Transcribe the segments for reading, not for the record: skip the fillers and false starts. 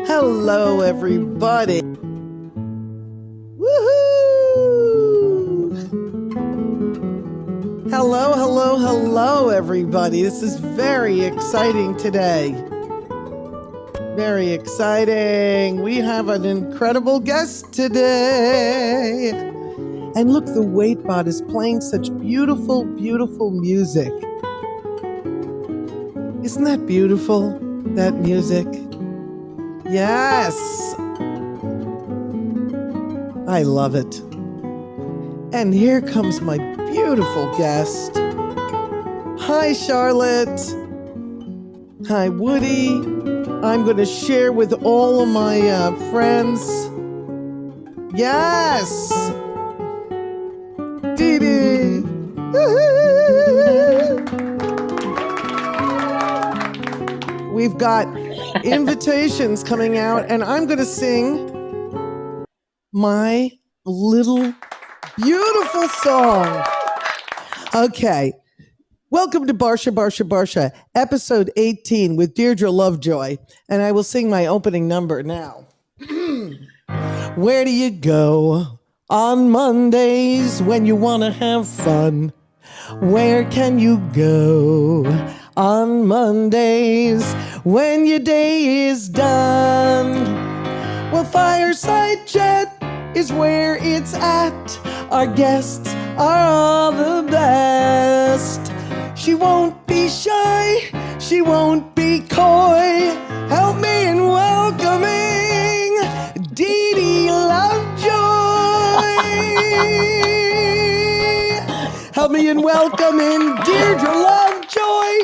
Hello, everybody. Woohoo! Hello, everybody. This is very exciting today. Very exciting. We have an incredible guest today. And look, the Waitbot is playing such beautiful, beautiful music. Isn't that beautiful, that music? Yes. I love it. And here comes my beautiful guest. Hi, Charlotte. Hi, Woody. I'm going to share with all of my friends. Yes. Dee Dee. We've got invitations coming out, and I'm going to sing my little beautiful song. Okay. Welcome to Barsha Barsha Barsha, episode 18 with Deirdre Lovejoy, and I will sing my opening number now. Where do you go on Mondays when you want to have fun? Where can you go on Mondays when your day is done? Well, Fireside Chat is where it's at. Our guests are all the best. She won't be shy, she won't be coy. Help me in welcoming Deirdre Lovejoy. Help me in welcoming Deirdre Lovejoy.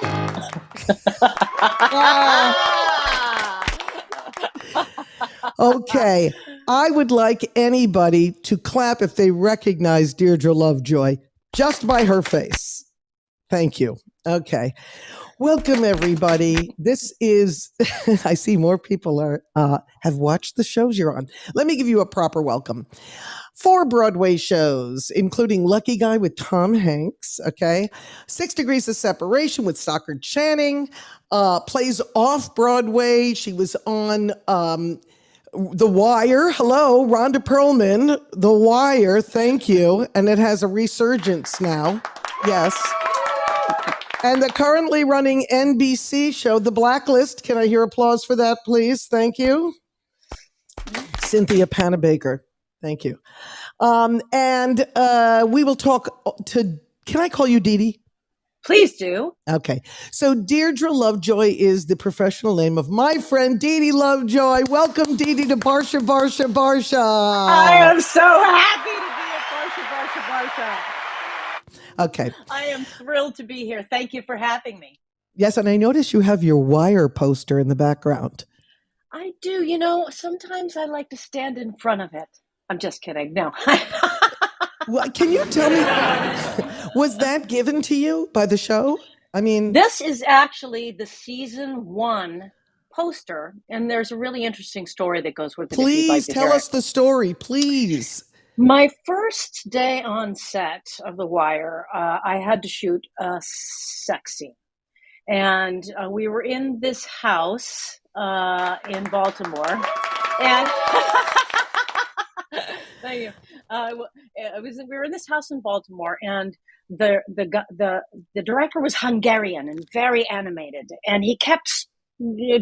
Okay, I would like anybody to clap if they recognize Deirdre Lovejoy just by her face. Thank you. Okay. Welcome, everybody. This is, I see more people have watched the shows you're on. Let me give you a proper welcome. 4 Broadway shows, including Lucky Guy with Tom Hanks, okay? 6 Degrees of Separation with Stockard Channing, plays off-Broadway. She was on The Wire. Hello, Rhonda Perlman, The Wire, thank you. And it has a resurgence now. Yes. And the currently running NBC show, The Blacklist. Can I hear applause for that, please? Thank you. Cynthia Panabaker. Thank you. And we will talk to, can I call you Dee Dee? Please do. Okay. So Deirdre Lovejoy is the professional name of my friend Deirdre Lovejoy. Welcome, Deirdre, to Barsha Barsha Barsha. I am so happy to be at Barsha Barsha Barsha. Okay. I am thrilled to be here. Thank you for having me. Yes, and I notice you have your Wire poster in the background. I do. You know, sometimes I like to stand in front of it. I'm just kidding. No. Well, can you tell me, was that given to you by the show? I mean, this is actually the season 1 poster, and there's a really interesting story that goes with it. Please tell us the story, please. My first day on set of The Wire, I had to shoot a sex scene. And we were in this house in Baltimore. And thank you. We were in this house in Baltimore, and the director was Hungarian and very animated, and he kept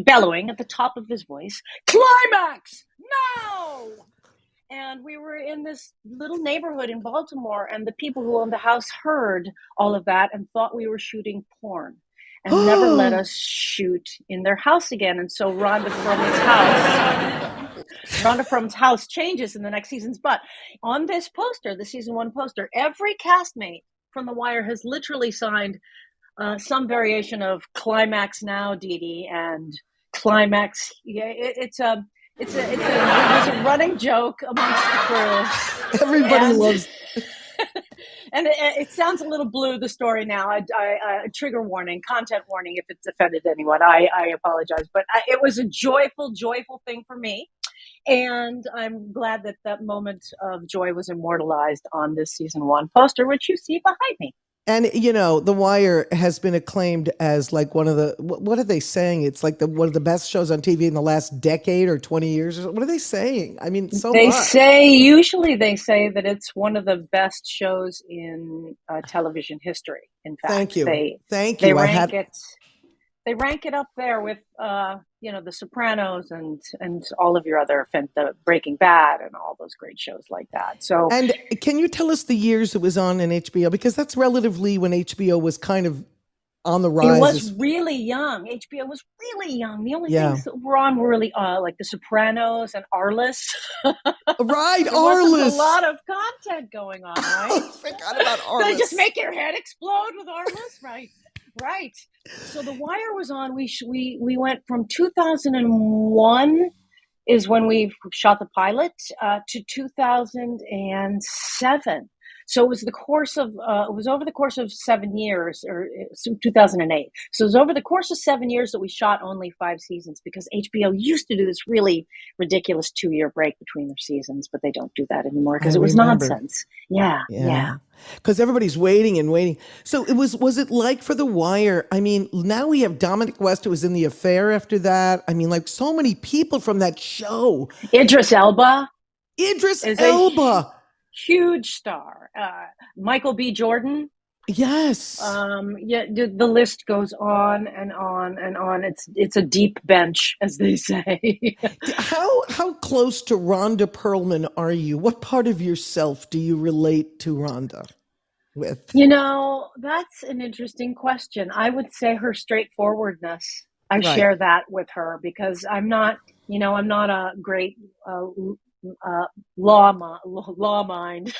bellowing at the top of his voice, "Climax! No!" And we were in this little neighborhood in Baltimore, and the people who owned the house heard all of that and thought we were shooting porn and never let us shoot in their house again. And so Rhonda Frum's house changes in the next seasons. But on this poster, the season 1 poster, every castmate from The Wire has literally signed some variation of "Climax Now, Dee Dee," and "Climax." Yeah, it's a running joke amongst the crew. Everybody loves. And it sounds a little blue, the story now. I trigger warning, content warning if it's offended anyone. I apologize. But it was a joyful thing for me. And I'm glad that that moment of joy was immortalized on this season 1 poster, which you see behind me. And you know, The Wire has been acclaimed as like one of the what are they saying? It's like one of the best shows on TV in the last decade or 20 years. What are they saying? I mean, so much. Usually they say that it's one of the best shows in television history. In Thank fact, you. Thank they you. rank it they rank it up there with The Sopranos and all of your other the Breaking Bad and all those great shows like that. So, and can you tell us the years it was on in HBO? Because that's relatively when HBO was kind of on the it rise. was really young. HBO was really young. The only Yeah. things that were on were really like The Sopranos and Arliss. Right, There wasn't a Arliss. lot of content going on, right? I forgot about Arliss. Did I just make your head explode with Arliss? Right, right. So The Wire was on. We went from 2001 is when we shot the pilot to 2007. So it was over the course of 7 years, or 2008. So it was over the course of 7 years that we shot only 5 seasons, because HBO used to do this really ridiculous 2-year break between their seasons, but they don't do that anymore because it was nonsense. Yeah. Because everybody's waiting and waiting. So was it like for The Wire? I mean, now we have Dominic West, who was in The Affair after that. I mean, like so many people from that show. Idris Elba. Idris Elba. Huge star. Michael B. Jordan. Yes. The list goes on and on and on. It's a deep bench, as they say. How close to Rhonda Perlman are you? What part of yourself do you relate to Rhonda with? That's an interesting question. I would say her straightforwardness. I share that with her, because I'm not a great law mind.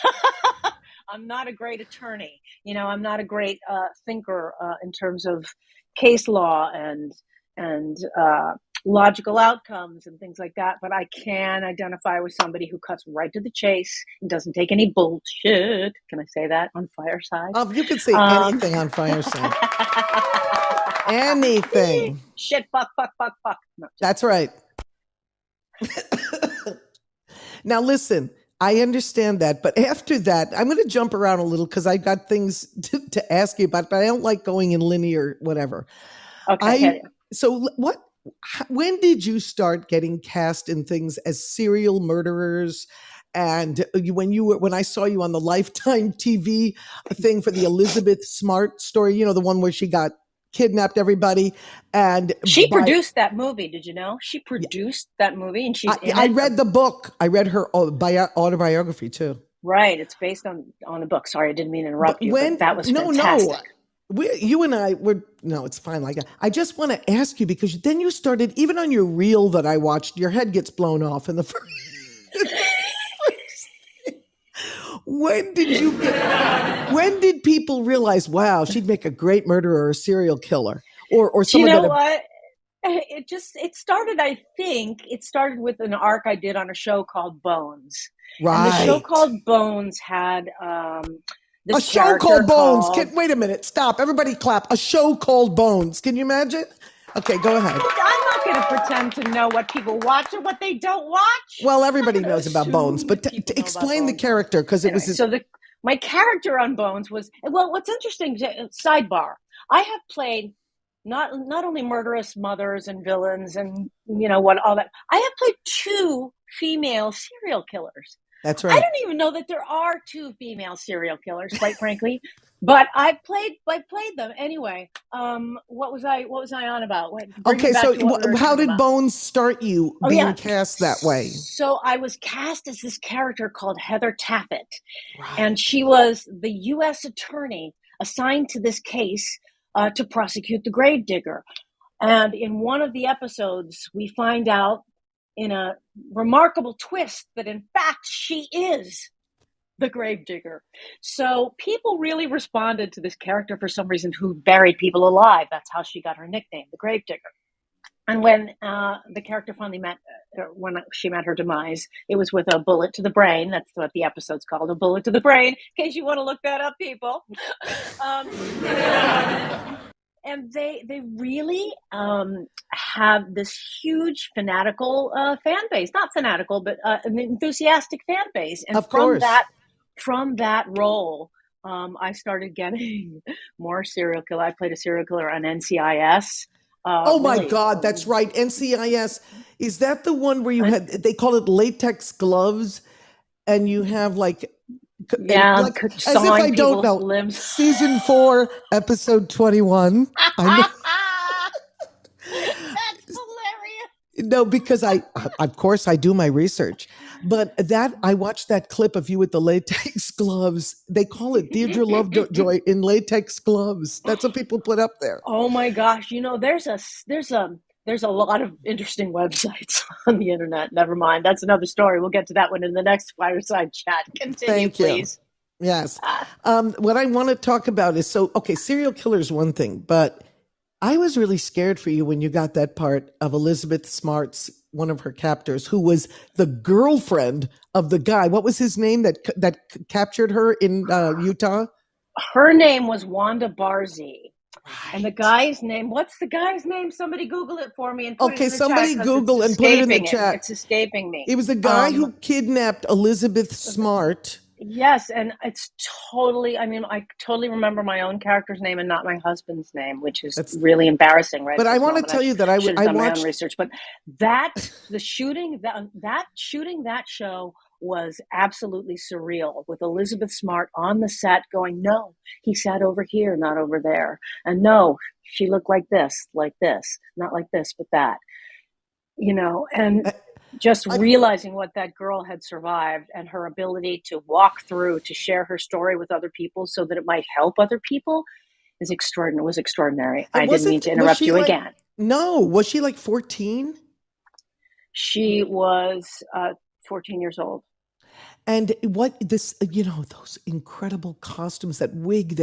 I'm not a great attorney. I'm not a great thinker in terms of case law and logical outcomes and things like that. But I can identify with somebody who cuts right to the chase and doesn't take any bullshit. Can I say that on Fireside? You can say anything on Fireside. Anything. Shit, fuck. No, that's right. Now listen, I understand that, but after that, I'm going to jump around a little because I got things to ask you about, but I don't like going in linear whatever. Okay. So when did you start getting cast in things as serial murderers? And when I saw you on the Lifetime TV thing for the Elizabeth Smart story, the one where she got kidnapped everybody, and she produced that movie. Did you know she produced that movie? And she's I read the book. I read her autobiography too. Right, it's based on a book. Sorry, I didn't mean to interrupt you. But that was fantastic. You and I were it's fine. Like I just want to ask you, because then you started, even on your reel that I watched, your head gets blown off in the first. When did people realize, wow, she'd make a great murderer or a serial killer, or someone? What? It started with an arc I did on a show called Bones. Right. And the show called Bones had this a show called Bones. Wait a minute, stop! Everybody clap. A show called Bones. Can you imagine? Okay, go ahead. I'm not going to pretend to know what people watch or what they don't watch. Well, everybody knows about Bones, but to explain the character, because it was... my character on Bones was... Well, what's interesting, sidebar, I have played not only murderous mothers and villains and, all that. I have played 2 female serial killers. That's right. I don't even know that there are 2 female serial killers, quite frankly. But I played them anyway. What was I on about? Okay, so how did Bones start you being cast that way? So I was cast as this character called Heather Taffet, and she was the U.S. attorney assigned to this case to prosecute the gravedigger. And in one of the episodes, we find out, in a remarkable twist, that in fact she is the gravedigger. So people really responded to this character for some reason, who buried people alive. That's how she got her nickname, the gravedigger. And when the character finally when she met her demise, it was with a bullet to the brain. That's what the episode's called, a bullet to the brain, in case you want to look that up, people. And they really have this huge fanatical fan base. Not fanatical, but an enthusiastic fan base. And of course. From that role, I started getting more serial killer. I played a serial killer on NCIS. Oh my Really, God, that's right. NCIS. Is that the one where you had, they call it latex gloves and you have like, and yeah, like, as if sawing I don't people's know, limbs. season 4, episode 21. I know. That's hilarious. No, because of course, I do my research. But that I watched that clip of you with the latex gloves. They call it Deirdre Lovejoy in latex gloves. That's what people put up there. Oh my gosh! There's a lot of interesting websites on the internet. Never mind. That's another story. We'll get to that one in the next fireside chat. Continue, Thank you. please. Yes. What I want to talk about is serial killer is one thing, but I was really scared for you when you got that part of Elizabeth Smart's, one of her captors, who was the girlfriend of the guy. What was his name that captured her in Utah? Her name was Wanda Barzy. Right. And the guy's name, what's the guy's name? Somebody Google it for me and put it in the somebody chat. Google and put it in the chat. It's escaping me. It was the guy who kidnapped Elizabeth Smart. Yes, and it's totally, I totally remember my own character's name and not my husband's name, which is really embarrassing, right? But I want to tell you that I done my watched own research. But shooting that show was absolutely surreal, with Elizabeth Smart on the set going, no, he sat over here, not over there. And no, she looked like this, not like this, but that, and just realizing what that girl had survived and her ability to walk through, to share her story with other people so that it might help other people was extraordinary. I didn't mean to interrupt you again. No, was she like 14? She was 14 years old. And those incredible costumes, that wig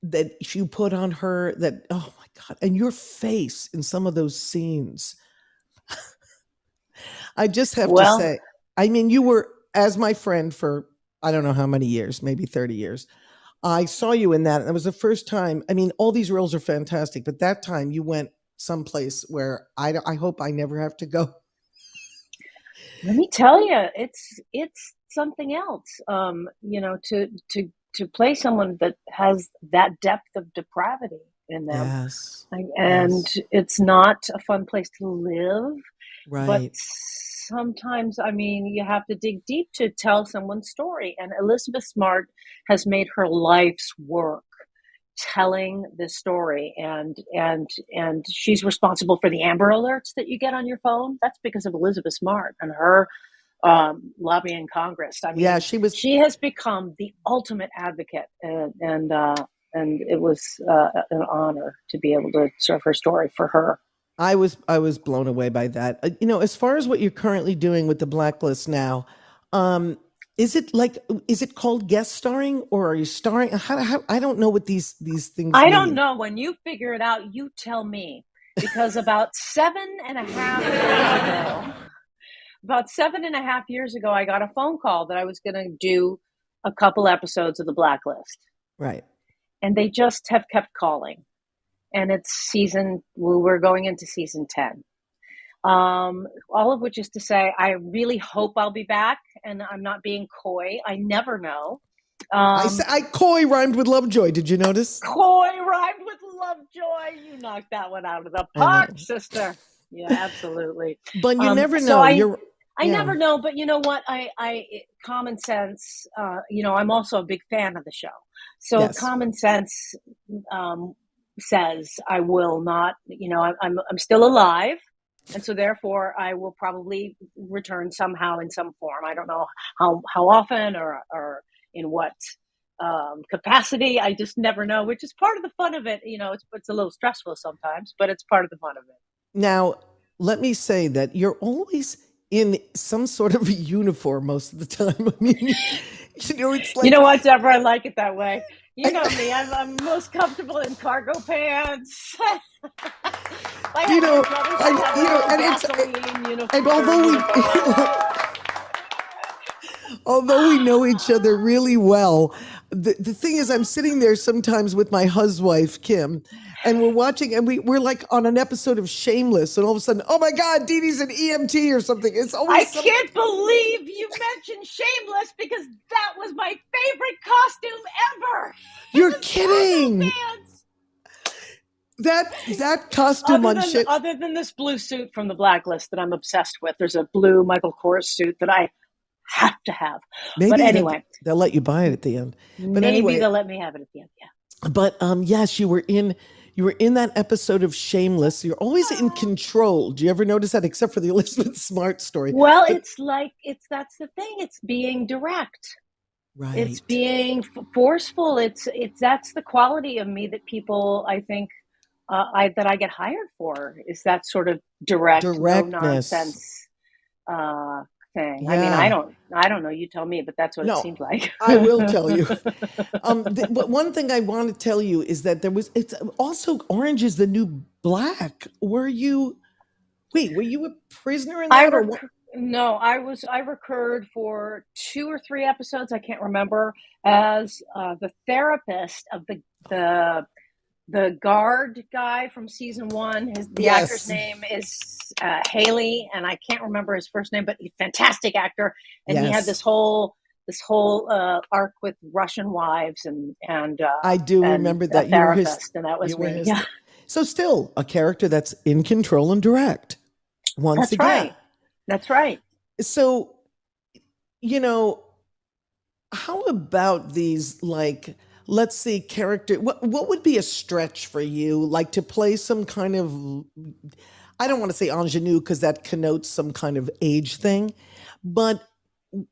that you put on her, oh my God, and your face in some of those scenes. I just have to say, you were, as my friend for, I don't know how many years, maybe 30 years. I saw you in that. And it was the first time. All these roles are fantastic, but that time you went someplace where I hope I never have to go. Let me tell you, it's something else. To play someone that has that depth of depravity in them. Yes. It's not a fun place to live. Right. But sometimes, you have to dig deep to tell someone's story. And Elizabeth Smart has made her life's work telling this story. And she's responsible for the Amber Alerts that you get on your phone. That's because of Elizabeth Smart and her lobbying Congress. She has become the ultimate advocate. And it was an honor to be able to serve her story for her. I was blown away by that. As far as what you're currently doing with the Blacklist now, is it called guest starring, or are you starring? How I don't know what these things mean. I don't know. When you figure it out, you tell me. Because about 7.5 years ago, I got a phone call that I was going to do a couple episodes of the Blacklist. Right. And they just have kept calling. And we're going into season 10. All of which is to say, I really hope I'll be back, and I'm not being coy. I never know. Coy rhymed with Lovejoy. Did you notice? Coy rhymed with Lovejoy. You knocked that one out of the park, sister. Yeah, absolutely. But you never know. So I never know, but you know what? Common sense. I'm also a big fan of the show. So yes. Common sense says I will not. I'm still alive, and so therefore I will probably return somehow in some form. I don't know how often or in what capacity. I just never know, which is part of the fun of it. It's a little stressful sometimes, but it's part of the fun of it. Now, let me say that you're always in some sort of a uniform most of the time. It's like... You know what, Deborah? I like it that way. You know me. I'm most comfortable in cargo pants. And although we know each other really well, the thing is, I'm sitting there sometimes with my huswife, Kim, and we're watching, and we're like on an episode of Shameless, and all of a sudden, oh my God, Dee Dee's an EMT or something. It's always I can't believe you mentioned Shameless because that was my favorite costume ever. You're kidding. That costume other than this blue suit from the Blacklist that I'm obsessed with. There's a blue Michael Kors suit that I have to have. Maybe but anyway, they'll let you buy it at the end. But maybe anyway, they'll let me have it at the end. Yeah. But yes, you were in that episode of Shameless. You're always in control. Do you ever notice that, except for the Elizabeth Smart story? Well, that's the thing. It's being direct. Right. It's being forceful. It's that's the quality of me that people, I think, that I get hired for, is that sort of directness. No nonsense thing. Yeah. I mean, I don't know. You tell me, but that's what it seems like. I will tell you. But one thing I want to tell you is that it's also Orange is the New Black. Were you a prisoner in that? No, I recurred for 2 or 3 episodes. I can't remember, as the therapist of the guard guy from season 1. The actor's name is Haley, and I can't remember his first name, but he's a fantastic actor. And he had this whole arc with Russian wives, and I do remember that you were his, and that was me. Yeah. So still a character that's in control and direct. Once again. Right. That's right. So, how about these, like, let's see, character, what would be a stretch for you, like to play some kind of, I don't want to say ingenue because that connotes some kind of age thing, but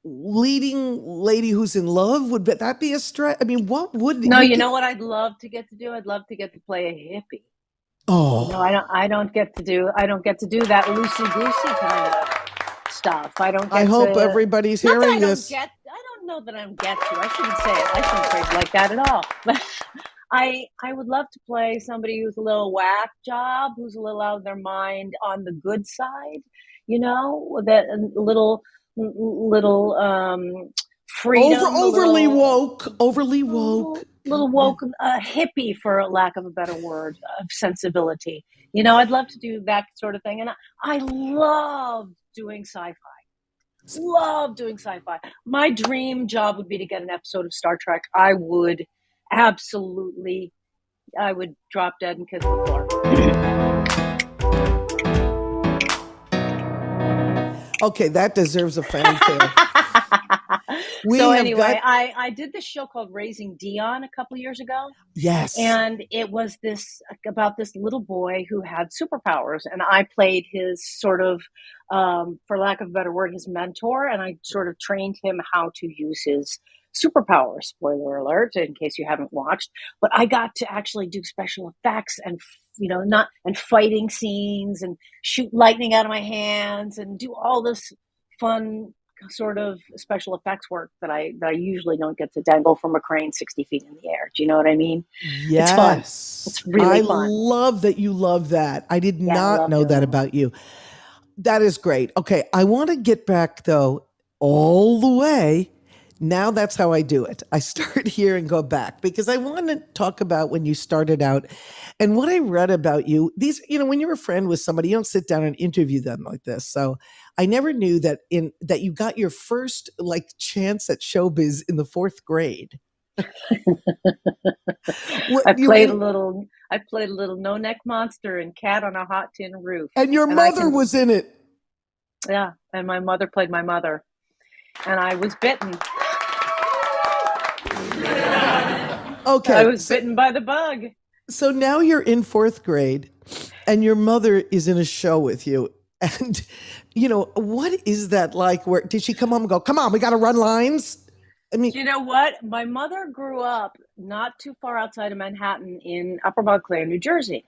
leading lady who's in love, would that be a stretch? I mean, what would... No, you know what I'd love to get to do? I'd love to get to play a hippie. Oh. I don't get to do that loosey-goosey kind of stuff. I hope everybody's hearing this. I don't know that I don't get to. I shouldn't say it. I shouldn't phrase it like that at all. But I would love to play somebody who's a little whack job, who's a little out of their mind on the good side, that little freedom. Overly woke. Little woke, hippie, for lack of a better word, of sensibility. I'd love to do that sort of thing. And I love doing sci-fi. My dream job would be to get an episode of Star Trek. I would drop dead and kiss the floor. Okay, that deserves a fanfare. I did this show called Raising Dion a couple years ago. Yes. And it was about this little boy who had superpowers, and I played his sort of, for lack of a better word, his mentor, and I sort of trained him how to use his superpowers. Spoiler alert, in case you haven't watched. But I got to actually do special effects and fighting scenes and shoot lightning out of my hands and do all this fun sort of special effects work that I usually don't get to dangle from a crane 60 feet in the air. Do you know what I mean? Yes. It's fun. It's really fun. I love that you love that. I did not know that about you. That is great. Okay, I want to get back, though, all the way. Now that's how I do it. I start here and go back, because I want to talk about when you started out and what I read about you. These, when you're a friend with somebody, you don't sit down and interview them like this. So I never knew that you got your first chance at showbiz in the 4th grade. I played a little no neck monster in Cat on a Hot Tin Roof. And your mother was in it. Yeah, and my mother played my mother. And I was bitten. Okay. I was bitten by the bug. So now you're in 4th grade and your mother is in a show with you. And, what is that like? Where did she come home and go, come on, we got to run lines? I mean, you know what? My mother grew up not too far outside of Manhattan in Upper Montclair, New Jersey.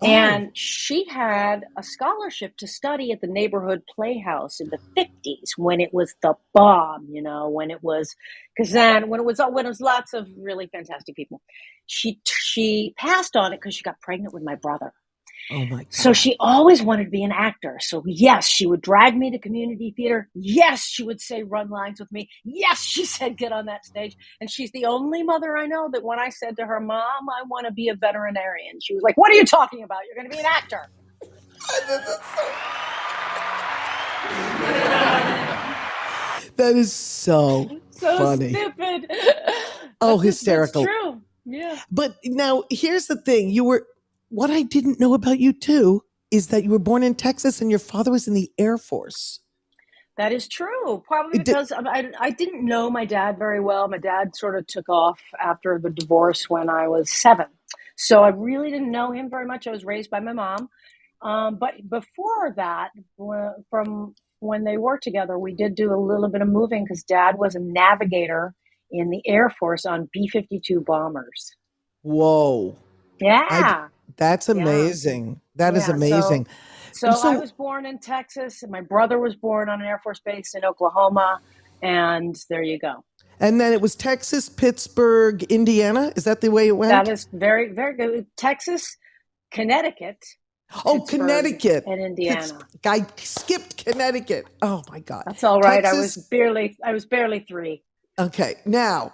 And she had a scholarship to study at the neighborhood playhouse in the 50s when it was the bomb, when it was lots of really fantastic people. She passed on it because she got pregnant with my brother. Oh my God. So she always wanted to be an actor. So yes, she would drag me to community theater. Yes, she would say run lines with me. Yes, she said get on that stage. And she's the only mother I know that when I said to her, Mom, I want to be a veterinarian, she was like, what are you talking about? You're going to be an actor. That is so funny. Stupid. Oh, hysterical. That's true. Yeah. But now here's the thing. What I didn't know about you too is that you were born in Texas and your father was in the Air Force. That is true. Probably because I didn't know my dad very well. My dad sort of took off after the divorce when I was 7. So I really didn't know him very much. I was raised by my mom. But before that, from when they worked together, we did do a little bit of moving because Dad was a navigator in the Air Force on B-52 bombers. Whoa. Yeah. That's amazing. That is amazing. So I was born in Texas. And my brother was born on an Air Force base in Oklahoma. And there you go. And then it was Texas, Pittsburgh, Indiana. Is that the way it went? That is very, very good. Texas, Connecticut. Oh, Connecticut. And Indiana. I skipped Connecticut. Oh my God. That's all right. Texas, I was barely 3. Okay. Now,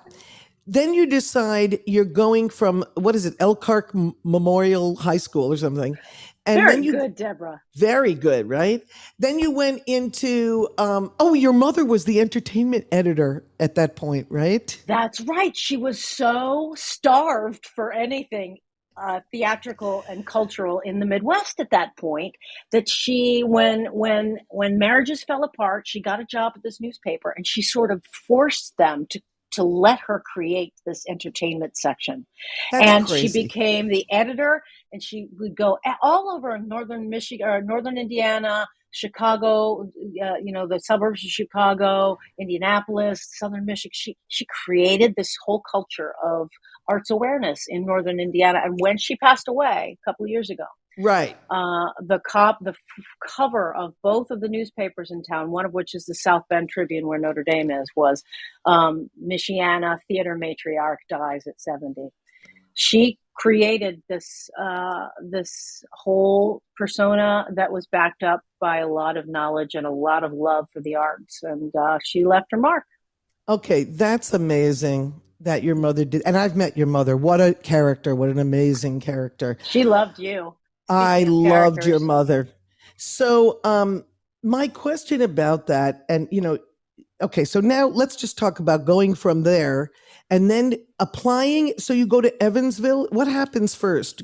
then you decide you're going from, what is it, Elkhart Memorial High School or something. And very then good, Deborah. Very good, right? Then you went into, your mother was the entertainment editor at that point, right? That's right. She was so starved for anything theatrical and cultural in the Midwest at that point that she, when marriages fell apart, she got a job at this newspaper and she sort of forced them to let her create this entertainment section. That's crazy. She became the editor and she would go all over northern Michigan or northern Indiana, Chicago, the suburbs of Chicago, Indianapolis, southern Michigan. She created this whole culture of arts awareness in northern Indiana. And when she passed away a couple of years ago, right, the cover of both of the newspapers in town, one of which is the South Bend Tribune, where Notre Dame is, was Michiana theater matriarch dies at 70. She created this whole persona that was backed up by a lot of knowledge and a lot of love for the arts, and she left her mark. Okay, that's amazing that your mother did, and I've met your mother. What a character! What an amazing character. She loved you. I loved your mother. So, my question about that, and okay, so now let's just talk about going from there and then applying. So you go to Evansville. What happens first?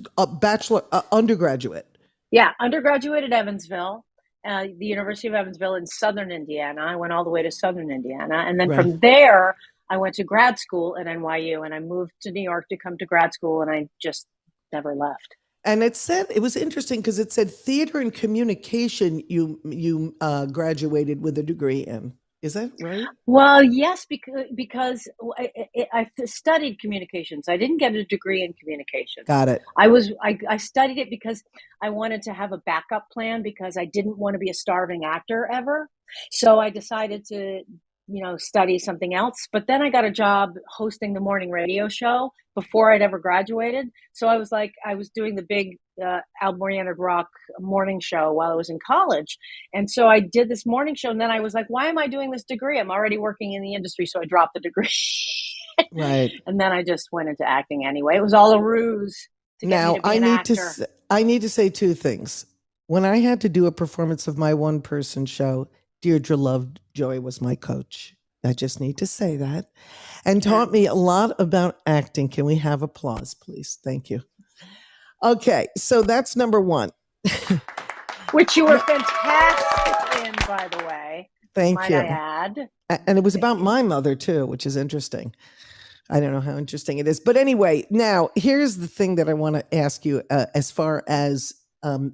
Undergraduate. Yeah, undergraduate at Evansville, the University of Evansville in southern Indiana. I went all the way to southern Indiana. And then from there, I went to grad school at NYU and I moved to New York to come to grad school and I just never left. And it was interesting because it said theater and communication you graduated with a degree in. Is that right? Well, yes, because I studied communications. I didn't get a degree in communications. Got it. I studied it because I wanted to have a backup plan because I didn't want to be a starving actor ever. So I decided to study something else. But then I got a job hosting the morning radio show before I'd ever graduated. So I was doing the big Almoriented Rock morning show while I was in college. And so I did this morning show. And then I was like, why am I doing this degree? I'm already working in the industry. So I dropped the degree. Right. And then I just went into acting anyway. It was all a ruse to get me to be an actor. I need to say 2 things. When I had to do a performance of my one-person show, Deirdre Lovejoy was my coach. I just need to say that. And taught me a lot about acting. Can we have applause, please? Thank you. Okay, so that's number 1. Which you were fantastic in, by the way. Thank you. Might I add. And it was about my mother, too, which is interesting. I don't know how interesting it is. But anyway, now, here's the thing that I want to ask you as far as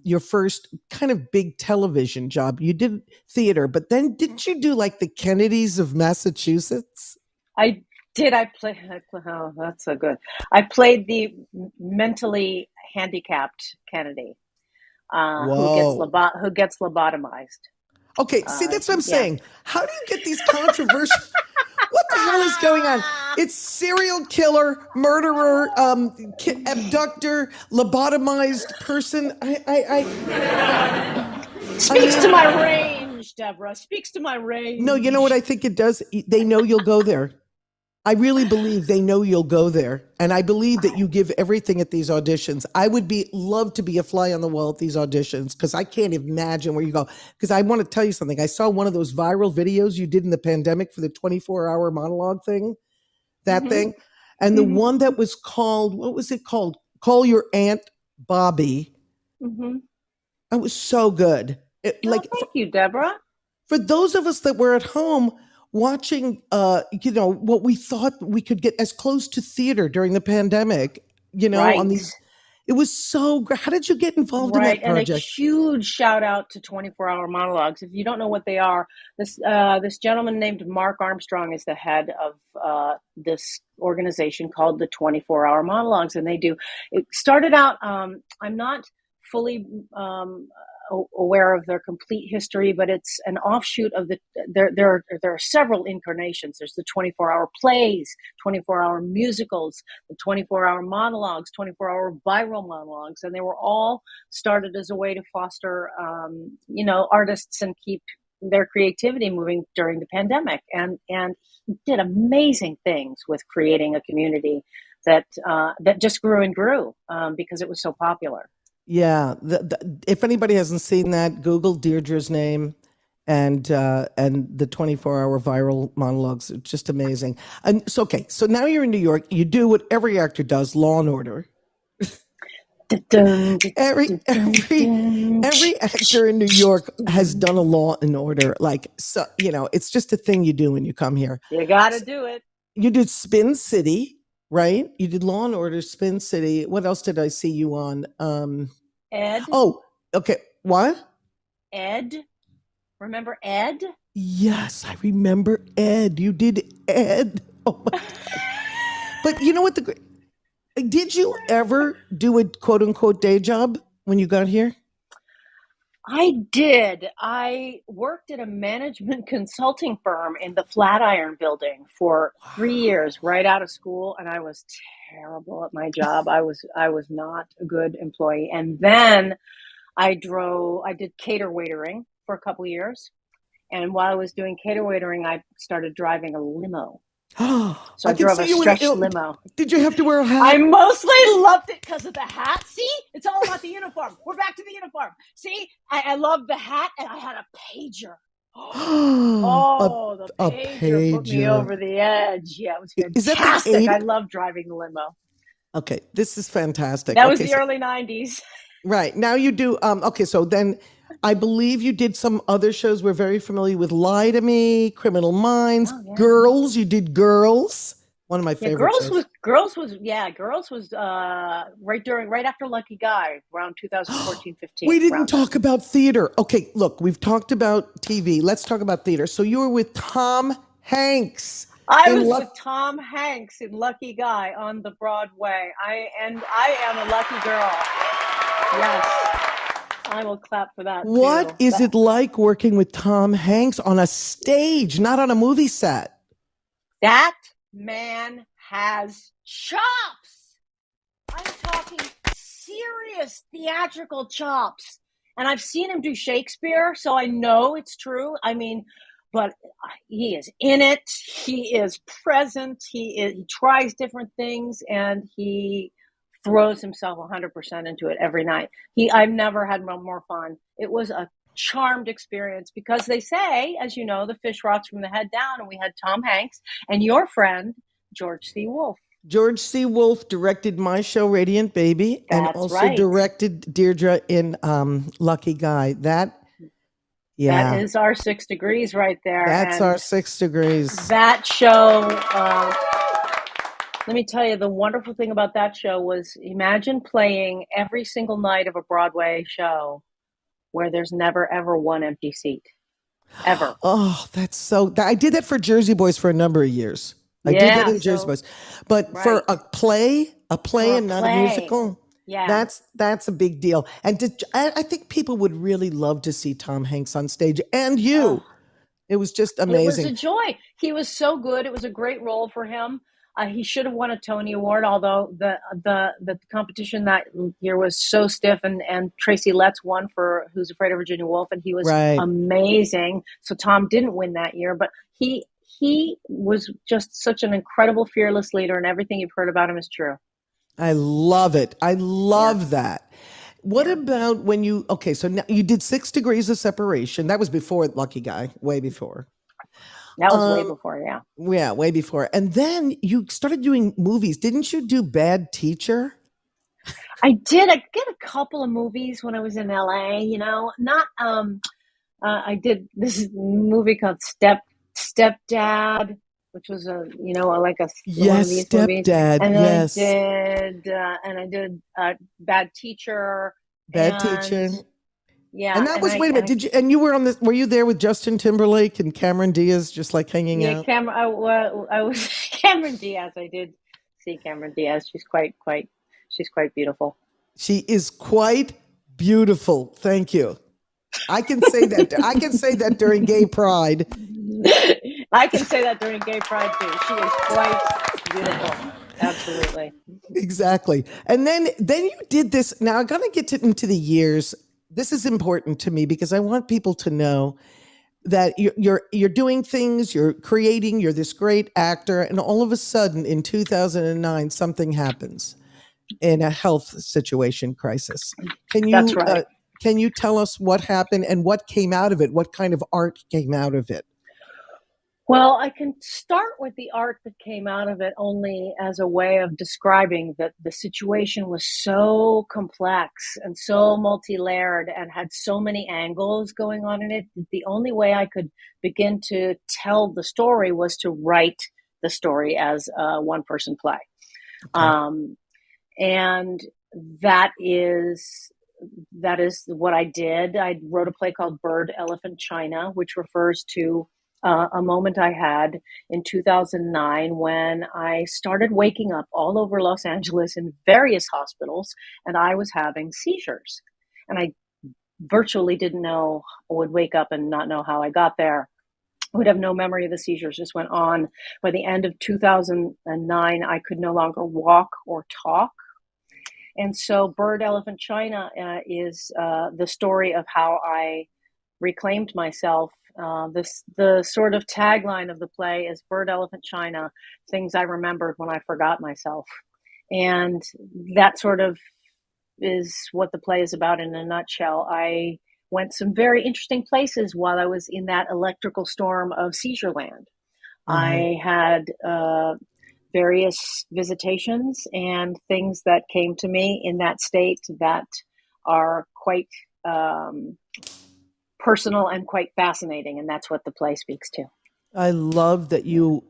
your first kind of big television job. You did theater, but then didn't you do like the Kennedys of Massachusetts? I did. Oh, that's so good. I played the mentally handicapped Kennedy who gets lobotomized. Okay, see, that's what I'm saying. How do you get these controversial? What hell is going on? It's serial killer, murderer, abductor, lobotomized person. Speaks to my range, Deborah. Speaks to my range. No, you know what I think it does? They know you'll go there. I really believe they know you'll go there. And I believe that you give everything at these auditions. I would love to be a fly on the wall at these auditions because I can't imagine where you go. Because I want to tell you something. I saw one of those viral videos you did in the pandemic for the 24-hour monologue thing, thing. And the one that was called, what was it called? Call Your Aunt Bobby. That was so good. Thank you, Deborah. For those of us that were at home watching, what we thought we could get as close to theater during the pandemic, on these, it was so great. How did you get involved in that project? And a huge shout out to 24-hour monologues. If you don't know what they are, this gentleman named Mark Armstrong is the head of this organization called the 24-hour monologues. And it started out, I'm not fully aware of their complete history, but it's an offshoot of there are several incarnations. There's the 24-hour plays, 24-hour musicals, the 24-hour monologues, 24-hour viral monologues, and they were all started as a way to foster artists and keep their creativity moving during the pandemic, and did amazing things with creating a community that just grew and grew because it was so popular. Yeah, if anybody hasn't seen that, Google Deirdre's name and the 24-hour viral monologues. It's just amazing. And so now you're in New York. You do what every actor does, Law and Order. Every actor in New York has done a Law and Order. It's just a thing you do when you come here. You got to do it. You did Spin City. Right? You did Law and Order, Spin City. What else did I see you on? Ed. Oh, okay. What? Ed. Remember Ed? Yes, I remember Ed. You did Ed. Oh my God. But you know what? Did you ever do a quote unquote day job when you got here? I did. I worked at a management consulting firm in the Flatiron building for 3 years right out of school, and I was terrible at my job. I was not a good employee. And then I did cater waitering for a couple of years. And while I was doing cater waitering, I started driving a limo. So I drove a stretch limo. Did you have to wear a hat? I mostly loved it because of the hat. See, it's all about the uniform. We're back to the uniform. See, I loved the hat, and I had a pager. The pager put me over the edge. Yeah, it was fantastic. I love driving the limo. Okay, this is fantastic. That was the early 90s. Right. Now you do, so then I believe you did some other shows. We're very familiar with Lie to Me, Criminal Minds, Girls. You did Girls. One of my favorite shows. Girls was right after Lucky Guy, around 2014-15. We didn't talk about theater. Okay, look, we've talked about TV. Let's talk about theater. So you were with Tom Hanks. I was with Tom Hanks in Lucky Guy on the Broadway. I am a lucky girl. Yes. I will clap for that. What is it like working with Tom Hanks on a stage, not on a movie set? That man has chops. I'm talking serious theatrical chops. And I've seen him do Shakespeare, so I know it's true. I mean, but he is in it. He is present. He tries different things, and he throws himself 100% into it every night. I've never had more fun. It was a charmed experience because they say, as you know, the fish rots from the head down, and we had Tom Hanks and your friend, George C. Wolfe. George C. Wolfe directed my show, Radiant Baby, and also directed Deirdre in Lucky Guy. That is our 6 degrees right there. That's our 6 degrees. That show, let me tell you, the wonderful thing about that show was, imagine playing every single night of a Broadway show where there's never, ever one empty seat. Ever. Oh, I did that for Jersey Boys for a number of years. I did that in Jersey Boys. But for a play and not a musical, that's a big deal. And I think people would really love to see Tom Hanks on stage, and you. It was just It was a amazing. joy. He was so good. It was a great role for him. He should have won a Tony Award, although the competition that year was so stiff, and Tracy Letts won for Who's Afraid of Virginia Woolf, and he was Right. amazing. So Tom didn't win that year, but he was just such an incredible, fearless leader, and everything you've heard about him is true. I love it. I love that. What about when okay, so now you did 6 Degrees of Separation. That was before Lucky Guy, way before. That was way before, yeah. Yeah, way before. And then you started doing movies. Didn't you do Bad Teacher? I did. I did a couple of movies when I was in LA, not I did this movie called Stepdad, which was like one Yes, of these movies. Stepdad. And Yes. I did Bad Teacher. Bad Teacher. Yeah. And that was, wait a minute, you were on this, were you there with Justin Timberlake and Cameron Diaz just like hanging out? Yeah, I was Cameron Diaz. I did see Cameron Diaz. She's quite beautiful. She is quite beautiful. Thank you. I can say that. I can say that during Gay Pride. I can say that during Gay Pride too. She is quite beautiful. Absolutely. Exactly. And then you did this. Now I'm going to get into the years. This is important to me because I want people to know that you're doing things, you're creating, you're this great actor, and all of a sudden in 2009 something happens in a health situation crisis. That's right. Can you tell us what happened and what came out of it? What kind of art came out of it? Well, I can start with the art that came out of it only as a way of describing that the situation was so complex and so multi-layered and had so many angles going on in it. The only way I could begin to tell the story was to write the story as a one-person play. Okay. And that is what I did. I wrote a play called Bird, Elephant, China, which refers to a moment I had in 2009 when I started waking up all over Los Angeles in various hospitals, and I was having seizures. And I virtually didn't know, I would wake up and not know how I got there. I would have no memory of the seizures, just went on. By the end of 2009, I could no longer walk or talk. And so Bird, Elephant, China is the story of how I reclaimed myself. The sort of tagline of the play is Bird, Elephant, China, things I remembered when I forgot myself. And that sort of is what the play is about in a nutshell. I went some very interesting places while I was in that electrical storm of seizure land. Mm-hmm. I had various visitations and things that came to me in that state that are quite personal and quite fascinating, and that's what the play speaks to. I love that you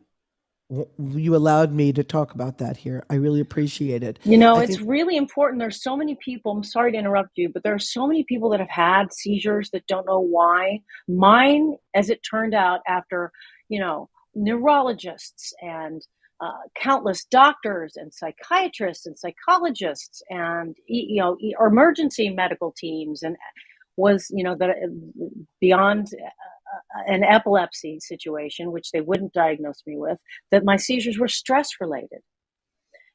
allowed me to talk about that here. I really appreciate it. It's really important. There's so many people, I'm sorry to interrupt you, but there are so many people that have had seizures that don't know why. Mine, as it turned out, after, neurologists and countless doctors and psychiatrists and psychologists and, emergency medical teams, and was, beyond an epilepsy situation, which they wouldn't diagnose me with, that my seizures were stress related.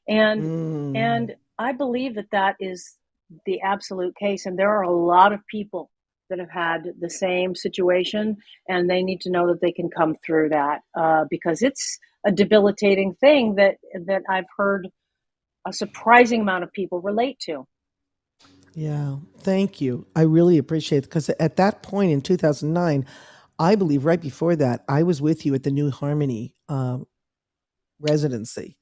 And I believe that is the absolute case. And there are a lot of people that have had the same situation, and they need to know that they can come through that because it's a debilitating thing that I've heard a surprising amount of people relate to. Yeah, thank you. I really appreciate it because at that point in 2009, I believe right before that, I was with you at the New Harmony residency.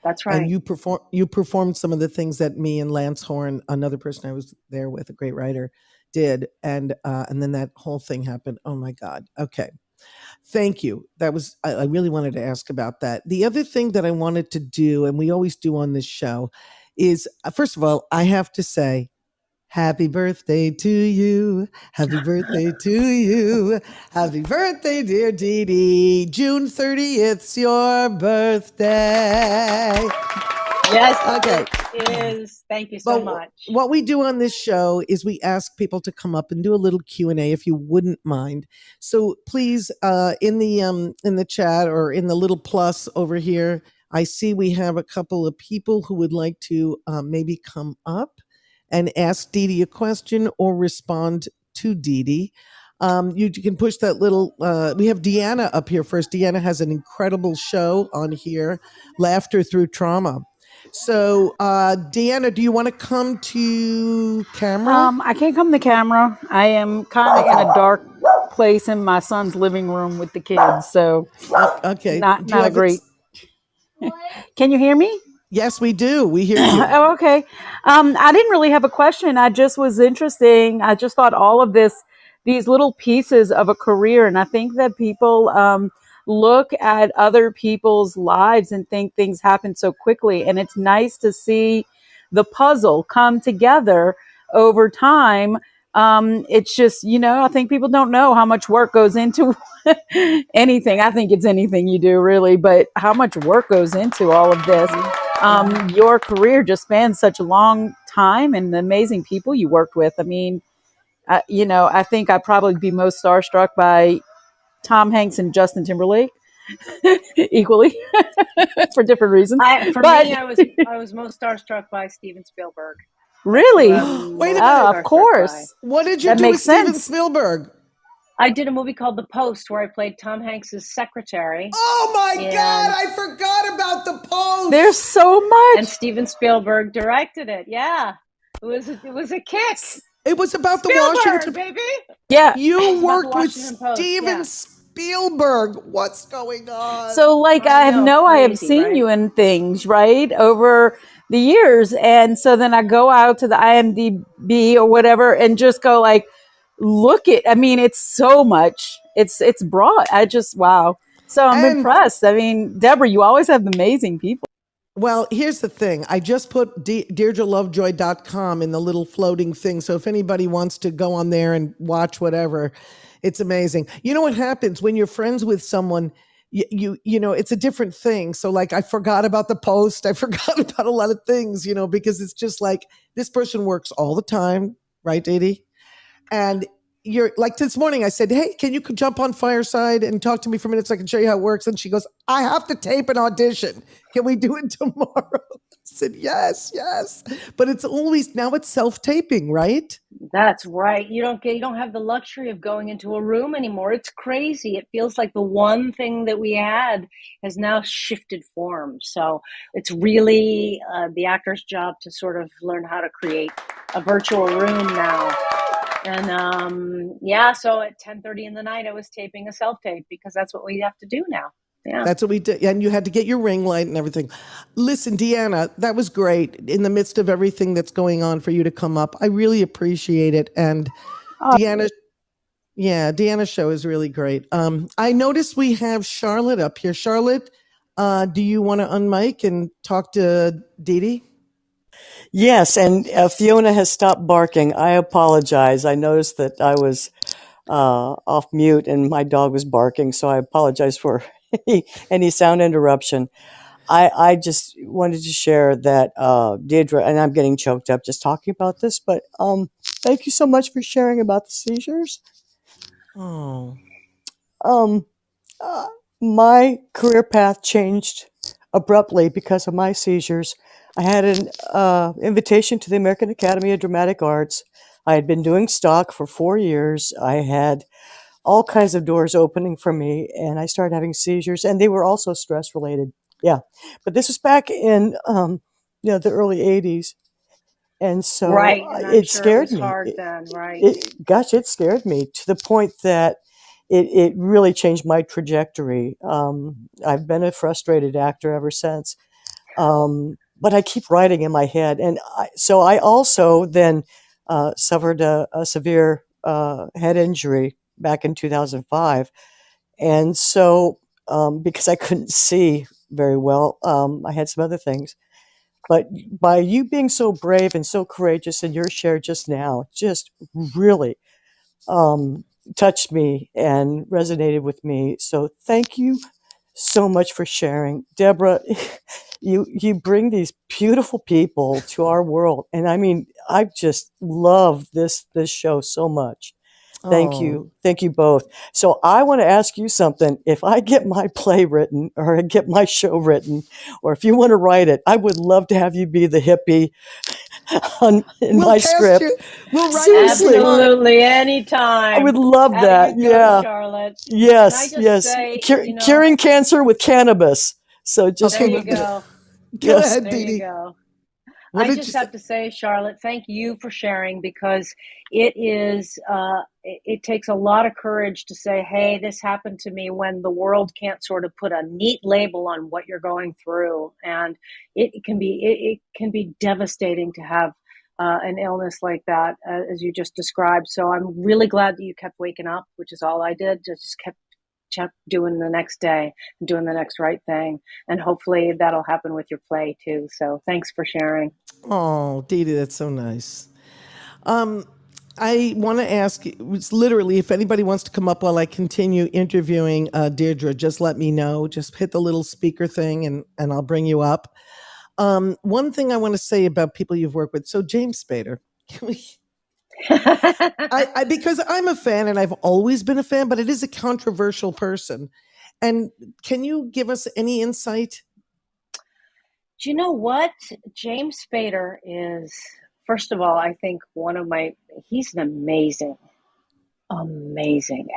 That's right. And you performed some of the things that me and Lance Horn, another person I was there with, a great writer, did. And then that whole thing happened. Oh my God. Okay. Thank you. I really wanted to ask about that. The other thing that I wanted to do, and we always do on this show, is first of all, I have to say, happy birthday to you. Happy birthday to you. Happy birthday, dear Dee Dee. June 30th's your birthday. Yes, Okay. it is. Thank you so much. What we do on this show is we ask people to come up and do a little Q&A if you wouldn't mind. So please, in the chat or in the little plus over here, I see we have a couple of people who would like to maybe come up and ask Dee Dee a question or respond to Dee Dee. You can push that little. We have Deanna up here first. Deanna has an incredible show on here, Laughter Through Trauma. So, Deanna, do you want to come to camera? I can't come to camera. I am kind of in a dark place in my son's living room with the kids, so Okay. not Do you a have great. Can you hear me? Yes, we do. We hear you. Oh, okay. I didn't really have a question. I just was interesting. I just thought all of these little pieces of a career, and I think that people look at other people's lives and think things happen so quickly, and it's nice to see the puzzle come together over time. It's just, I think people don't know how much work goes into anything. I think it's anything you do, really, but how much work goes into all of this. Your career just spans such a long time, and the amazing people you worked with. I mean, I think I'd probably be most starstruck by Tom Hanks and Justin Timberlake equally for different reasons. For me, I was most starstruck by Steven Spielberg. Really? Wait a minute. Of course. What did you That do with makes Steven sense. Spielberg? I did a movie called The Post where I played Tom Hanks's secretary. Oh my God, I forgot about The Post. There's so much. And Steven Spielberg directed it. Yeah. It was a kick. It was about the Spielberg, Washington, baby. Yeah. You worked with Post, Steven Spielberg. What's going on? So, I have seen you in things, right, over the years. And so then I go out to the IMDb or whatever and just go it's so much. It's broad. Wow. So I'm impressed. I mean, Deborah, you always have amazing people. Well, here's the thing. I just put DeirdreLovejoy.com in the little floating thing. So if anybody wants to go on there and watch whatever, it's amazing. You know what happens when you're friends with someone, you know, it's a different thing. So I forgot about The Post. I forgot about a lot of things, because it's just this person works all the time. Right, Dee Dee? And you're this morning, I said, hey, can you jump on Fireside and talk to me for a minute so I can show you how it works? And she goes, I have to tape an audition. Can we do it tomorrow? I said, yes. But it's self-taping, right? That's right. You don't have the luxury of going into a room anymore. It's crazy. It feels like the one thing that we had has now shifted form. So it's really the actor's job to sort of learn how to create a virtual room now. And so at 10:30 in the night, I was taping a self-tape because that's what we have to do now. Yeah. That's what we did. And you had to get your ring light and everything. Listen, Deanna, that was great in the midst of everything that's going on for you to come up. I really appreciate it. And Deanna's show is really great. I noticed we have Charlotte up here. Charlotte, do you want to unmic and talk to Dee Dee? Yes, and Fiona has stopped barking. I apologize. I noticed that I was off mute and my dog was barking, so I apologize for any sound interruption. I just wanted to share that Deirdre, and I'm getting choked up just talking about this, but thank you so much for sharing about the seizures. Oh. My career path changed abruptly because of my seizures. I had an invitation to the American Academy of Dramatic Arts. I had been doing stock for 4 years. I had all kinds of doors opening for me, and I started having seizures, and they were also stress related. Yeah, but this was back in the early '80s, and so right, and it scared me. Hard then, right? It scared me to the point that it really changed my trajectory. I've been a frustrated actor ever since. But I keep writing in my head. And so I also then suffered a severe head injury back in 2005. And so because I couldn't see very well, I had some other things. But by you being so brave and so courageous in your share just now, just really touched me and resonated with me. So thank you so much for sharing. Deborah, you bring these beautiful people to our world. And I mean, I just love this show so much. Thank Oh, you. Thank you both. So I want to ask you something. If I get my play written or I get my show written, or if you want to write it, I would love to have you be the hippie in we'll my cast script. you. We'll write Seriously. you. Absolutely, I anytime. would love that. You go, Yeah. Charlotte. Can I Yes. just Yes. say, Curing cancer with cannabis. So just there you go. Go yes. ahead, There you Dee. go. What I did just you have to say, Charlotte, thank you for sharing, because it takes a lot of courage to say, hey, this happened to me, when the world can't sort of put a neat label on what you're going through. And it can be devastating to have an illness like that, as you just described. So I'm really glad that you kept waking up, which is all I did. Just kept doing the next day and doing the next right thing, and hopefully that'll happen with your play too. So thanks for sharing. Oh, Dee Dee, that's so nice. I want to ask, it's literally, if anybody wants to come up while I continue interviewing Deirdre, just let me know. Just hit the little speaker thing and I'll bring you up. One thing I want to say about people you've worked with. So James Spader, because I'm a fan and I've always been a fan, but it is a controversial person. And can you give us any insight? Do you know what? James Spader is, first of all, I think he's an amazing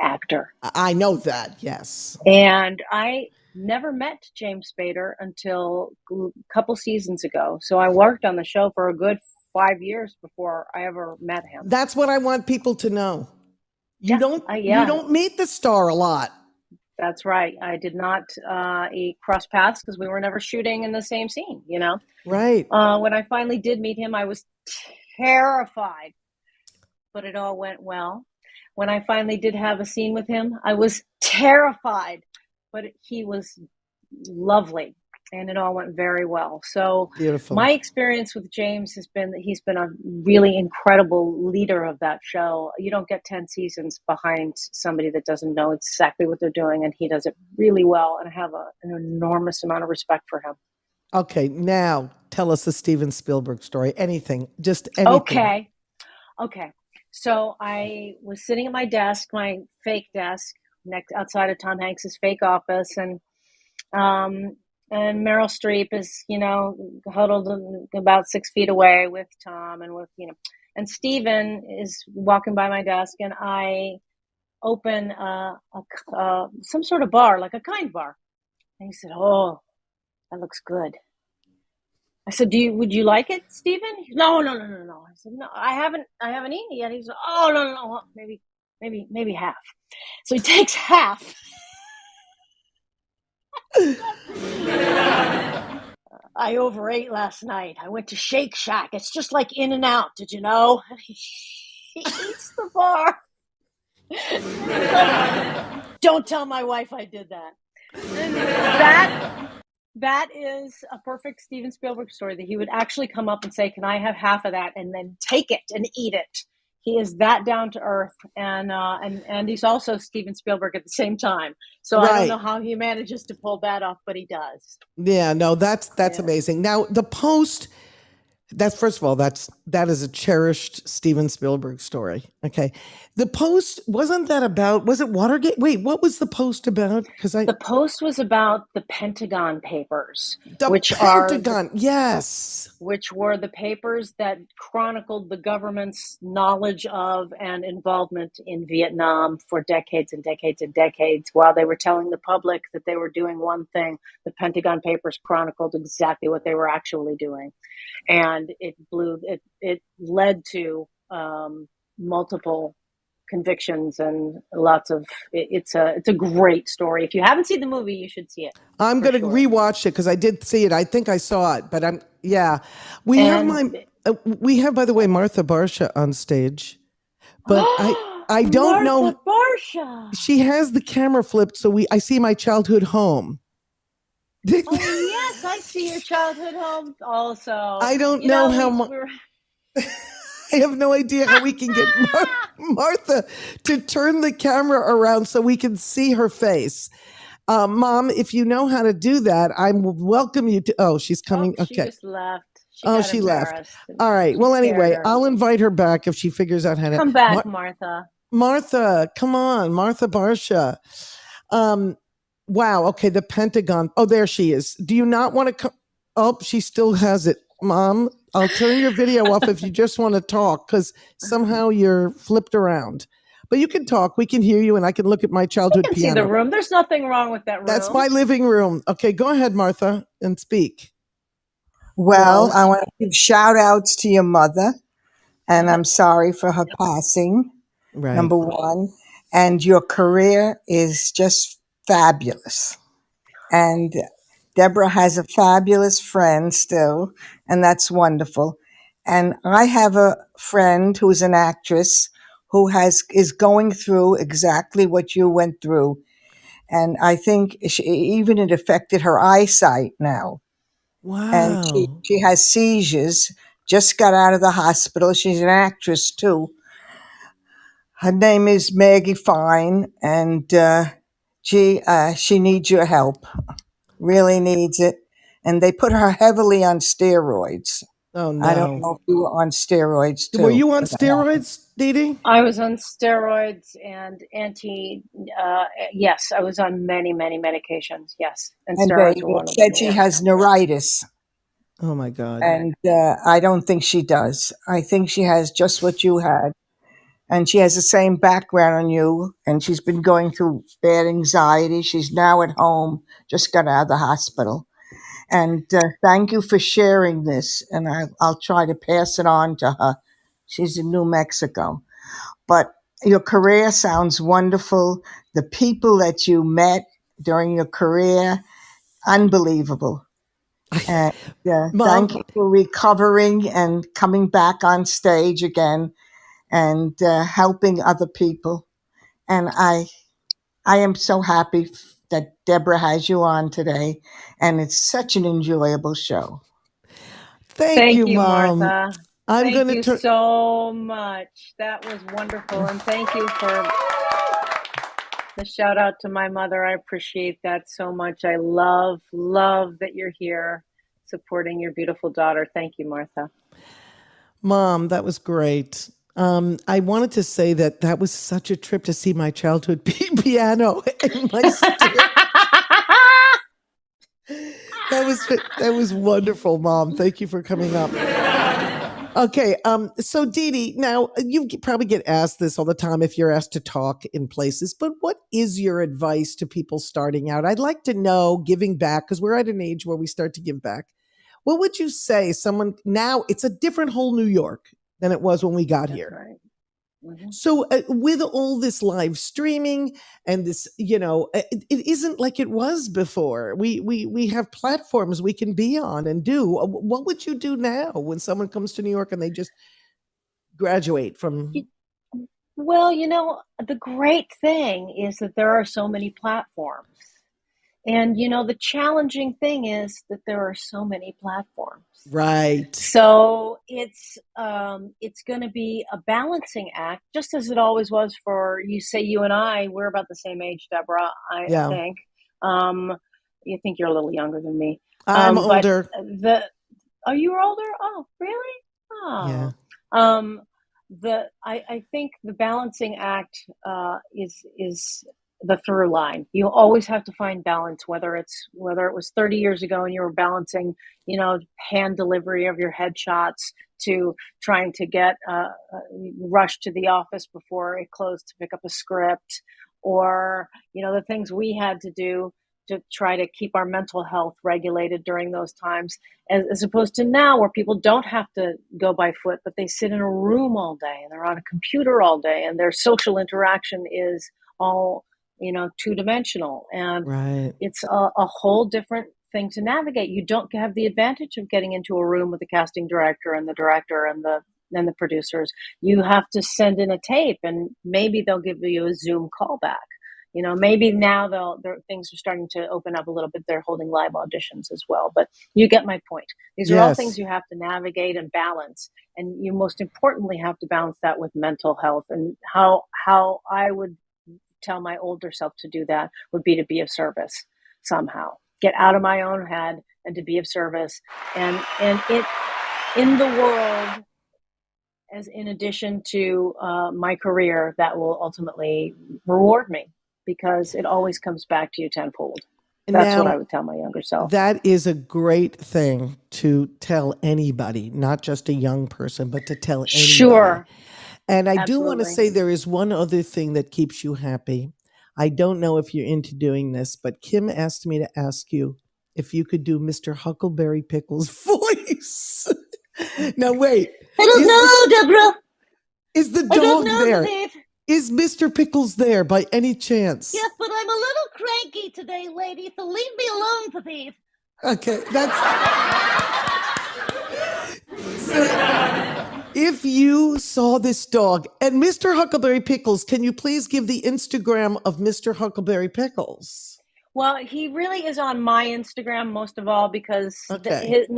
actor. I know that, yes. And I never met James Spader until a couple seasons ago. So I worked on the show for a good 5 years before I ever met him. That's what I want people to know. You Yeah. don't meet the star a lot. That's right. I did not cross paths because we were never shooting in the same scene, Right. When I finally did meet him, I was terrified, but it all went well. When I finally did have a scene with him, I was terrified, but he was lovely, and it all went very well. So Beautiful. My experience with James has been that he's been a really incredible leader of that show. You don't get 10 seasons behind somebody that doesn't know exactly what they're doing, and he does it really well, and I have an enormous amount of respect for him. Okay, now tell us the Steven Spielberg story. Anything, just anything. Okay. So I was sitting at my desk, my fake desk, outside of Tom Hanks's fake office, and Meryl Streep is, huddled about 6 feet away with Tom, and Steven is walking by my desk, and I open some sort of bar, like a kind bar, and he said, "Oh, that looks good." I said, would you like it, Stephen? No. I said, no, I haven't eaten it yet. He said, oh, no, maybe half. So he takes half. I overate last night. I went to Shake Shack. It's just like In-N-Out. Did you know? He eats the bar. Don't tell my wife I did that. And that is a perfect Steven Spielberg story, that he would actually come up and say, can I have half of that, and then take it and eat it. He is that down to earth, and he's also Steven Spielberg at the same time. So right. I don't know how he manages to pull that off, but he does. Yeah, no, that's amazing. Now the post, that is a cherished Steven Spielberg story. Okay. The post, was it Watergate? Wait, what was the post about? The post was about the Pentagon Papers. Yes. Which were the papers that chronicled the government's knowledge of and involvement in Vietnam for decades and decades and decades. While they were telling the public that they were doing one thing, the Pentagon Papers chronicled exactly what they were actually doing. And it led to multiple convictions and lots of it's a great story. If you haven't seen the movie, you should see it. I'm going to rewatch it because I did see it. I think I saw it, but we have, by the way, Martha Barsha on stage, but I don't know. Martha Barsha. She has the camera flipped, so I see my childhood home. Oh yes, I see your childhood home also. I don't know how much. I have no idea how we can get Martha to turn the camera around so we can see her face. Mom, if you know how to do that, I will welcome you to. Oh, she's coming. Oh, she Okay. just left. She Oh, got she left. embarrassed. All right. She Well, scared anyway, her. I'll invite her back if she figures out how to. Come back, Martha. Martha, come on, Martha Barsha. Wow. Okay, the Pentagon. Oh, there she is. Do you not want to come? Oh, she still has it, Mom. I'll turn your video off if you just want to talk, because somehow you're flipped around. But you can talk. We can hear you, and I can look at my You childhood can see the piano. room. There's nothing wrong with that room. That's my living room. Okay, go ahead, Martha, and speak. Well, I want to give shout outs to your mother, and I'm sorry for her passing, Right. number one. And your career is just fabulous. And Deborah has a fabulous friend still, and that's wonderful. And I have a friend who's an actress who is going through exactly what you went through. And I think even it affected her eyesight now. And Wow. she has seizures, just got out of the hospital. She's an actress too. Her name is Maggie Fine, and she needs your help, really needs it. And they put her heavily on steroids. Oh, I don't no. know if you were on steroids too. Were you on when that happened. steroids, Dee Dee? I was on steroids and yes, I was on many, many medications. Yes. And And steroids were one of them. said she Yeah. has neuritis. Oh, my God. And I don't think she does. I think she has just what you had. And she has the same background on you. And she's been going through bad anxiety. She's now at home, just got out of the hospital. And thank you for sharing this. And I'll try to pass it on to her. She's in New Mexico. But your career sounds wonderful. The people that you met during your career, unbelievable. And Mom, thank you for recovering and coming back on stage again and helping other people. And I am so happy that Deborah has you on today, and it's such an enjoyable show. thank you, Mom. Martha. I'm Thank going to you turn. so much. That was wonderful. And thank you for the shout out to my mother. I appreciate that so much. I love that you're here supporting your beautiful daughter. Thank you, Martha. Mom, that was great. I wanted to say that was such a trip to see my childhood piano in my that was wonderful, Mom. Thank you for coming up. Okay, so Dee Dee, now you probably get asked this all the time if you're asked to talk in places, but what is your advice to people starting out? I'd like to know, giving back, because we're at an age where we start to give back. What would you say someone, now it's a different whole New York than it was when we got That's here. right. Mm-hmm. So with all this live streaming and this, it isn't like it was before. We have platforms we can be on and do. What would you do now when someone comes to New York and they just graduate from? Well, the great thing is that there are so many platforms. And, the challenging thing is that there are so many platforms. Right. So it's going to be a balancing act, just as it always was for, you and I, we're about the same age, Deborah, I think. You think you're a little younger than me. I'm older. Oh, you were older? Oh, really? Oh. Yeah. I think the balancing act is the through line. You always have to find balance, whether it was 30 years ago and you were balancing, hand delivery of your headshots to trying to get rush to the office before it closed to pick up a script, or the things we had to do to try to keep our mental health regulated during those times, as opposed to now where people don't have to go by foot, but they sit in a room all day and they're on a computer all day and their social interaction is all two-dimensional, and right. It's a whole different thing to navigate. You don't have the advantage of getting into a room with the casting director and the director and the producers. You have to send in a tape, and maybe they'll give you a Zoom callback. Maybe now things are starting to open up a little bit. They're holding live auditions as well, but you get my point. These are all things you have to navigate and balance, and you most importantly have to balance that with mental health. And how I would tell my older self to do that would be to be of service somehow. Get out of my own head and to be of service. And it in the world, as in addition to my career, that will ultimately reward me, because it always comes back to you tenfold. That's what I Now, would tell my younger self. that is a great thing to tell anybody, not just a young person, but to tell anybody. Sure. And I do want to Absolutely. say there is one other thing that keeps you happy. I don't know if you're into doing this, but Kim asked me to ask you if you could do Mr. Huckleberry Pickles' voice. Now, wait. I don't know, Deborah. Is the I don't dog know, there? Dave. Is Mr. Pickles there by any chance? Yes, but I'm a little cranky today, lady, so leave me alone, please. Okay, that's. So, if you saw this dog and Mr. Huckleberry Pickles, can you please give the Instagram of Mr. Huckleberry Pickles? Well, he really is on my Instagram most of all, because Okay. his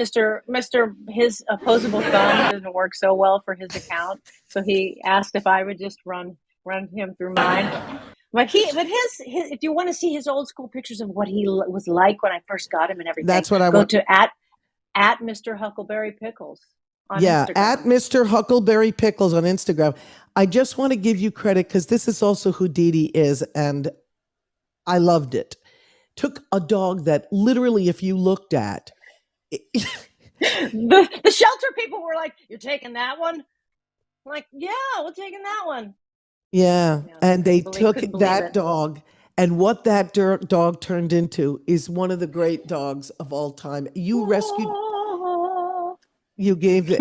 opposable thumb doesn't work so well for his account. So he asked if I would just run him through mine. But his if you want to see his old school pictures of what he was like when I first got him and everything, That's what I go want. to at Mr. Huckleberry Pickles on Yeah, Instagram. at Mr. Huckleberry Pickles on Instagram. I just want to give you credit because this is also who Dee Dee is, and I loved it. Took a dog that literally, if you looked at, the shelter people were like, "You're taking that one?" I'm like, "Yeah, we're taking that one." yeah, and they took couldn't believe that it. dog, and what that dog turned into is one of the great dogs of all time. You rescued, you gave it,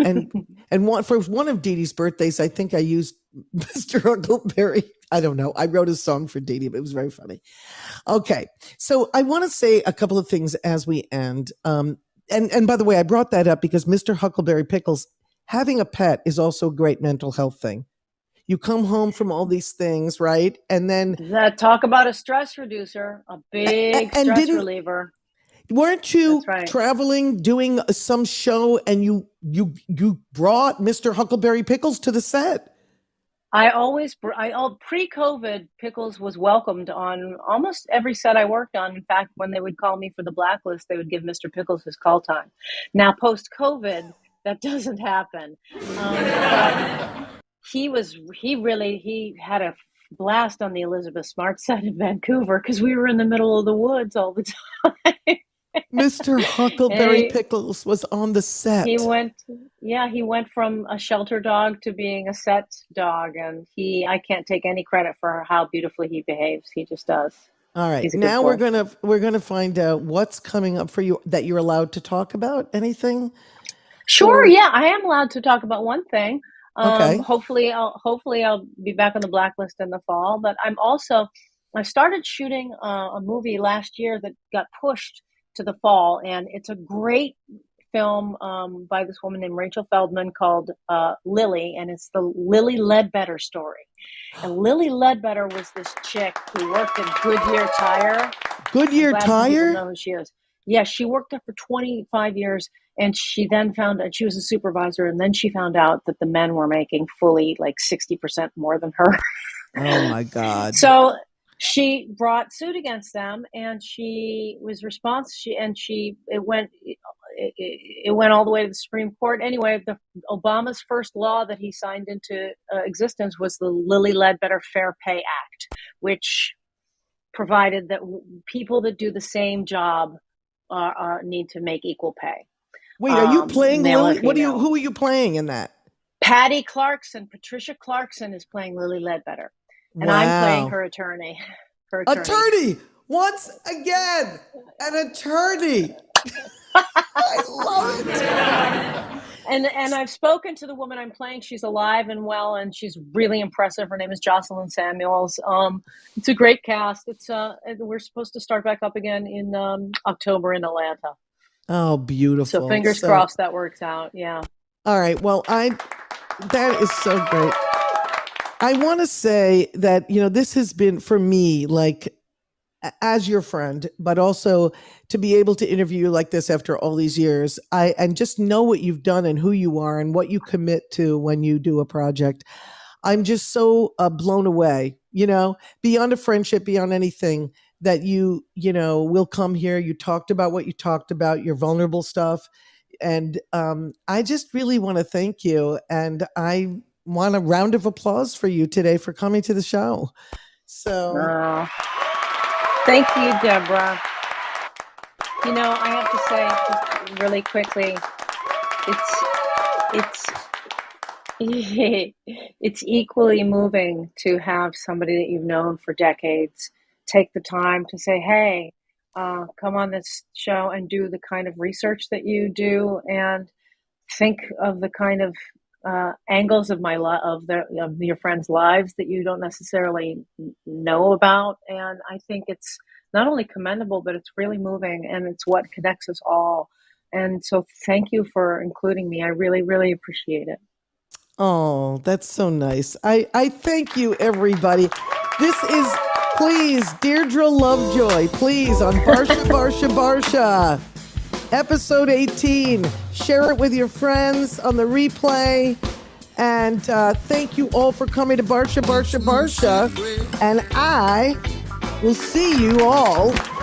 and one for one of Dee Dee's birthdays, I think I used Mr. Huckleberry. I don't know. I wrote a song for Dee Dee, but it was very funny. Okay, so I want to say a couple of things as we end. And by the way, I brought that up because Mr. Huckleberry Pickles, having a pet is also a great mental health thing. You come home from all these things, right? And then Talk about a stress reducer, a big and stress reliever. Weren't you That's right. traveling, doing some show, and you brought Mr. Huckleberry Pickles to the set? Pre-COVID, Pickles was welcomed on almost every set I worked on. In fact, when they would call me for the Blacklist, they would give Mr. Pickles his call time. Now, post-COVID, that doesn't happen. But he had a blast on the Elizabeth Smart set in Vancouver because we were in the middle of the woods all the time. Mr. Huckleberry Pickles was on the set. He went from a shelter dog to being a set dog, and I can't take any credit for how beautifully he behaves. He just does. All right. Now we're gonna find out what's coming up for you that you're allowed to talk about. Anything? Sure. Yeah, I am allowed to talk about one thing. Okay. Hopefully I'll be back on the Blacklist in the fall. But I started shooting a movie last year that got pushed to the fall, and it's a great film by this woman named Rachel Feldman called Lilly, and it's the Lilly Ledbetter story. And Lilly Ledbetter was this chick who worked at Goodyear Tire. Goodyear Tire? People know who she is. Yeah, she worked there for 25 years, and she then found out she was a supervisor, and then she found out that the men were making fully like 60% more than her. Oh my God. So she brought suit against them, and she was it went all the way to the Supreme Court. Anyway, Obama's first law that he signed into existence was the Lilly Ledbetter Fair Pay Act, which provided that people that do the same job need to make equal pay. Wait, are you playing Lilly? Who are you playing in that? Patty Clarkson, Patricia Clarkson is playing Lilly Ledbetter. And wow. I'm playing her attorney. Attorney! Once again, an attorney! I love it! And I've spoken to the woman I'm playing. She's alive and well, and she's really impressive. Her name is Jocelyn Samuels. It's a great cast. We're supposed to start back up again in October in Atlanta. Oh, beautiful. So fingers crossed that works out. Yeah. All right. Well, that is so great. I want to say that, this has been for me, like, as your friend, but also to be able to interview you like this after all these years, and just know what you've done and who you are and what you commit to when you do a project. I'm just so blown away beyond a friendship, beyond anything, that you will come here. You talked about what you talked about, your vulnerable stuff. And I just really want to thank you. And I want a round of applause for you today for coming to the show. So thank you, Deborah. I have to say just really quickly, it's equally moving to have somebody that you've known for decades take the time to say, hey, come on this show and do the kind of research that you do and think of the kind of angles of of your friends' lives that you don't necessarily know about. And I think it's not only commendable, but it's really moving, and it's what connects us all. And so thank you for including me. I really, really appreciate it. Oh, that's so nice. I thank you, everybody. This is, please, Deirdre Lovejoy, please, on Barsha Barsha Barsha, episode 18. Share it with your friends on the replay. And thank you all for coming to Barsha Barsha Barsha. And I will see you all